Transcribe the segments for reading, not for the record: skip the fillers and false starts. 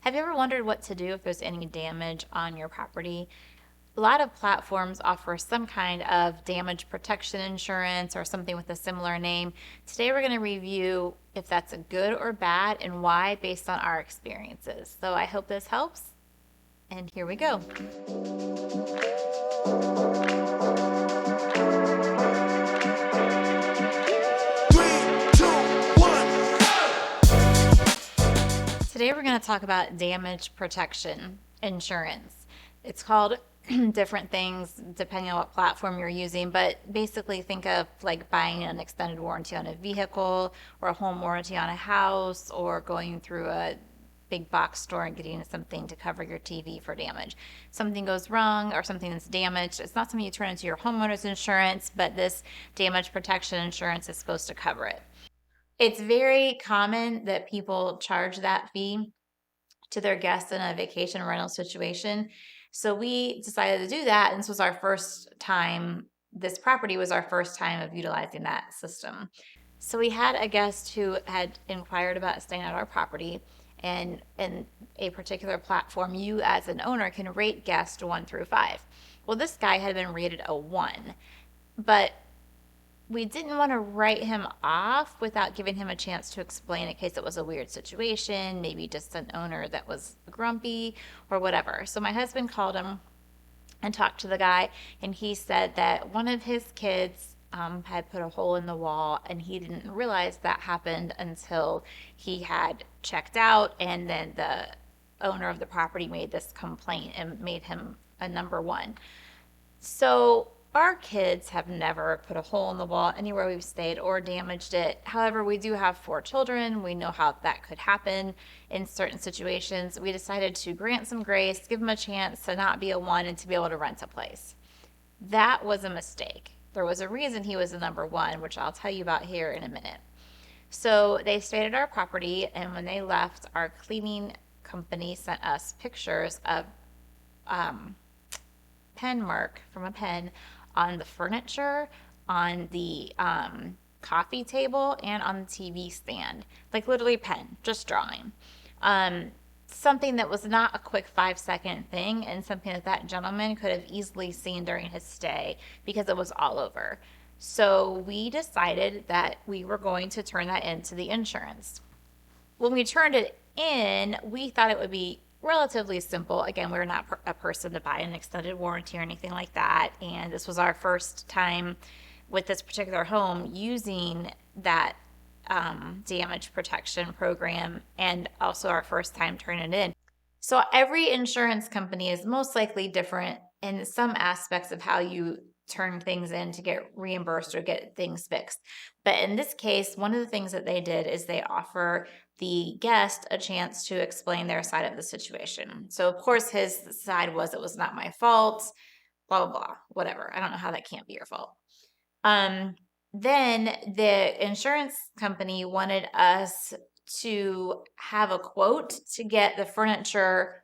Have you ever wondered what to do if there's any damage on your property? A lot of platforms offer some kind of damage protection insurance or something with a similar name. Today, we're going to review if that's a good or bad and why based on our experiences. So, I hope this helps. And here we go. Today, we're going to talk about damage protection insurance. It's called different things depending on what platform you're using, but basically think of like buying an extended warranty on a vehicle or a home warranty on a house or going through a big box store and getting something to cover your TV for damage. Something goes wrong or something that's damaged. It's not something you turn into your homeowner's insurance, but this damage protection insurance is supposed to cover it. It's very common that people charge that fee to their guests in a vacation rental situation. So we decided to do that. And this was our first time, this property was our first time of utilizing that system. So we had a guest who had inquired about staying at our property. And in a particular platform, you as an owner can rate guests 1 through 5. Well, this guy had been rated a 1, but we didn't want to write him off without giving him a chance to explain in case it was a weird situation, maybe just an owner that was grumpy or whatever. So my husband called him and talked to the guy, and he said that one of his kids had put a hole in the wall, and he didn't realize that happened until he had checked out, and then the owner of the property made this complaint and made him a number 1. So our kids have never put a hole in the wall anywhere we've stayed or damaged it. However, we do have 4 children. We know how that could happen in certain situations. We decided to grant some grace, give them a chance to not be a 1 and to be able to rent a place. That was a mistake. There was a reason he was a number 1, which I'll tell you about here in a minute. So they stayed at our property, and when they left, our cleaning company sent us pictures of pen mark from a pen on the furniture, on the coffee table, and on the TV stand. Like literally pen, just drawing. Something that was not a quick 5-second thing, and something that gentleman could have easily seen during his stay because it was all over. So we decided that we were going to turn that into the insurance. When we turned it in, we thought it would be relatively simple. Again, we're not a person to buy an extended warranty or anything like that. And this was our first time with this particular home using that damage protection program, and also our first time turning it in. So every insurance company is most likely different in some aspects of how you turn things in to get reimbursed or get things fixed. But in this case, one of the things that they did is they offer the guest a chance to explain their side of the situation. So of course his side was, it was not my fault, blah, blah, blah, whatever. I don't know how that can't be your fault. Then the insurance company wanted us to have a quote to get the furniture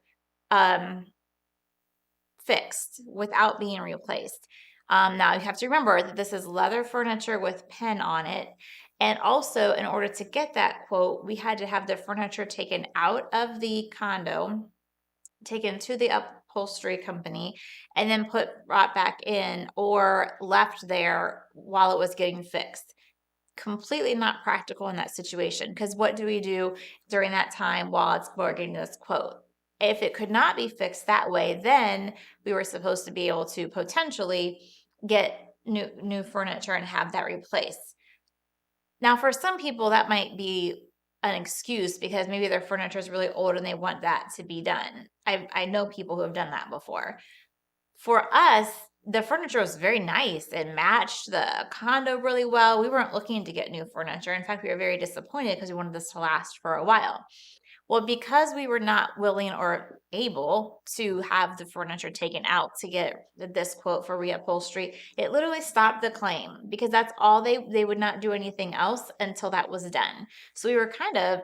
fixed without being replaced. Now you have to remember that this is leather furniture with pen on it. And also, in order to get that quote, we had to have the furniture taken out of the condo, taken to the upholstery company, and then brought back in or left there while it was getting fixed. Completely not practical in that situation, because what do we do during that time while we're getting this quote? If it could not be fixed that way, then we were supposed to be able to potentially get new furniture and have that replaced. Now, for some people, that might be an excuse because maybe their furniture is really old and they want that to be done. I know people who have done that before. For us, the furniture was very nice and matched the condo really well. We weren't looking to get new furniture. In fact, we were very disappointed because we wanted this to last for a while. Well, because we were not willing or able to have the furniture taken out to get this quote for reupholstery, it literally stopped the claim because that's all they would not do anything else until that was done. So we were kind of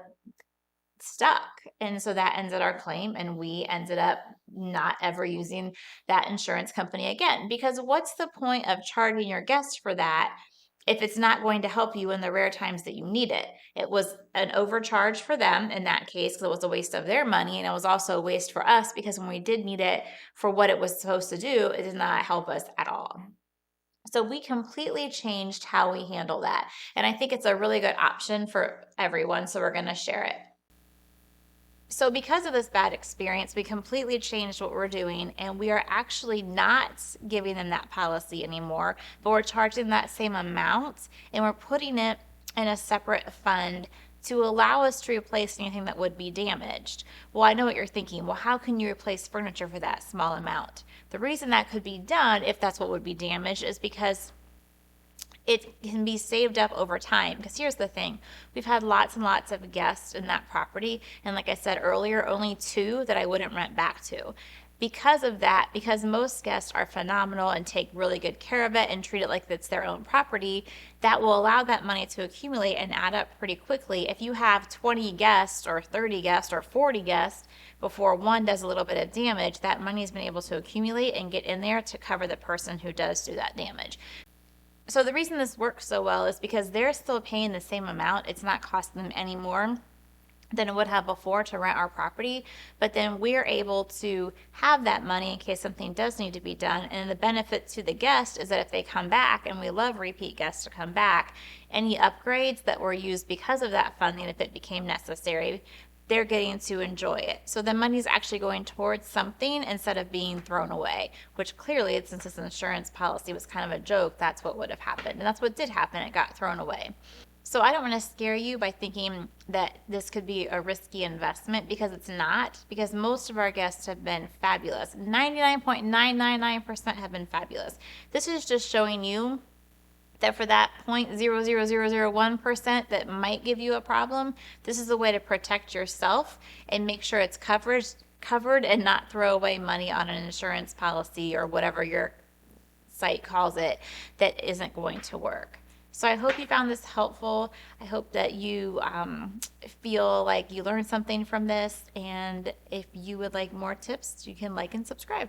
stuck. And so that ended our claim, and we ended up not ever using that insurance company again. Because what's the point of charging your guests for that if it's not going to help you in the rare times that you need it. It was an overcharge for them in that case because it was a waste of their money. And it was also a waste for us because when we did need it for what it was supposed to do, it did not help us at all. So we completely changed how we handle that. And I think it's a really good option for everyone. So we're going to share it. So because of this bad experience, we completely changed what we're doing, and we are actually not giving them that policy anymore, but we're charging that same amount and we're putting it in a separate fund to allow us to replace anything that would be damaged. Well, I know what you're thinking. Well, how can you replace furniture for that small amount? The reason that could be done, if that's what would be damaged, is because it can be saved up over time. Because here's the thing, we've had lots and lots of guests in that property. And like I said earlier, only 2 that I wouldn't rent back to. Because of that, because most guests are phenomenal and take really good care of it and treat it like it's their own property, that will allow that money to accumulate and add up pretty quickly. If you have 20 guests or 30 guests or 40 guests, before one does a little bit of damage, that money's been able to accumulate and get in there to cover the person who does do that damage. So the reason this works so well is because they're still paying the same amount. It's not costing them any more than it would have before to rent our property, but then we're able to have that money in case something does need to be done. And the benefit to the guest is that if they come back, and we love repeat guests to come back, any upgrades that were used because of that funding, if it became necessary, they're getting to enjoy it. So the money's actually going towards something instead of being thrown away, which clearly, since this insurance policy was kind of a joke, that's what would have happened. And that's what did happen. It got thrown away. So I don't want to scare you by thinking that this could be a risky investment, because it's not, because most of our guests have been fabulous. 99.999% have been fabulous. This is just showing you that for that 0.00001% that might give you a problem, this is a way to protect yourself and make sure it's covered and not throw away money on an insurance policy or whatever your site calls it that isn't going to work. So I hope you found this helpful. I hope that you feel like you learned something from this. And if you would like more tips, you can like and subscribe.